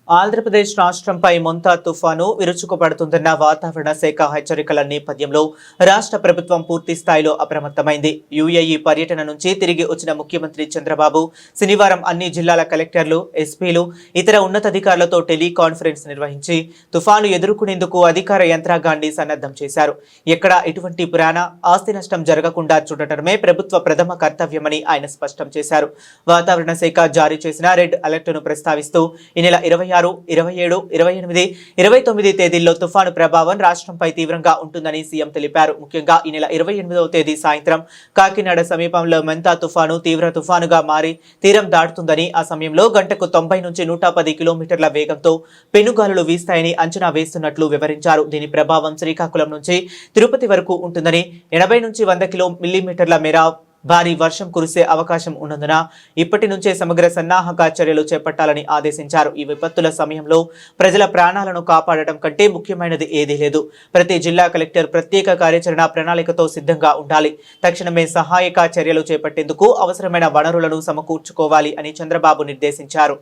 ఆంధ్రప్రదేశ్ రాష్ట్రంపై మొంతా తుఫాను విరుచుకుపడుతుందన్న వాతావరణ శాఖ హెచ్చరికల నేపథ్యంలో రాష్ట్ర ప్రభుత్వం పూర్తి స్థాయిలో అప్రమత్తమైంది. యుఏఈ పర్యటన నుంచి తిరిగి వచ్చిన ముఖ్యమంత్రి చంద్రబాబు శనివారం అన్ని జిల్లాల కలెక్టర్లు, ఎస్పీలు, ఇతర ఉన్నతాధికారులతో టెలికాన్ఫరెన్స్ నిర్వహించి తుఫాను ఎదుర్కొనేందుకు అధికార యంత్రాంగాన్ని సన్నద్ధం చేశారు. ఎక్కడా ఎటువంటి ప్రాణ, ఆస్తి నష్టం జరగకుండా చూడటమే ప్రభుత్వ ప్రథమ కర్తవ్యమని ఆయన స్పష్టం చేశారు. వాతావరణ శాఖ జారీ చేసిన రెడ్ అలర్ట్ను ప్రస్తావిస్తూ ఈ నెల 26, 27, 28, 29 తేదీల్లో తుఫాను ప్రభావం రాష్ట్రంపై తీవ్రంగా ఉంటుందని సీఎం తెలిపారు. ముఖ్యంగా ఈ నెల 28వ తేదీ సాయంత్రం కాకినాడ సమీపంలో మొంతా తుఫాను తీవ్ర తుఫానుగా మారి తీరం దాటుతుందని, ఆ సమయంలో గంటకు 90 నుంచి 110 కిలోమీటర్ల వేగంతో పెనుగాలులు వీస్తాయని అంచనా వేస్తున్నట్లు వివరించారు. దీని ప్రభావం శ్రీకాకుళం నుంచి తిరుపతి వరకు ఉంటుందని, 80 నుంచి 100 మిల్లీమీటర్ల మేర భారీ వర్షం కురిసే అవకాశం ఉన్నందున ఇప్పటి నుంచే సమగ్ర సన్నాహక చర్యలు చేపట్టాలని ఆదేశించారు. ఈ విపత్తుల సమయంలో ప్రజల ప్రాణాలను కాపాడటం కంటే ముఖ్యమైనది ఏదీ లేదు. ప్రతి జిల్లా కలెక్టర్ ప్రత్యేక కార్యాచరణ ప్రణాళికతో సిద్ధంగా ఉండాలి. తక్షణమే సహాయక చర్యలు చేపట్టేందుకు అవసరమైన వనరులను సమకూర్చుకోవాలి అని చంద్రబాబు నిర్దేశించారు.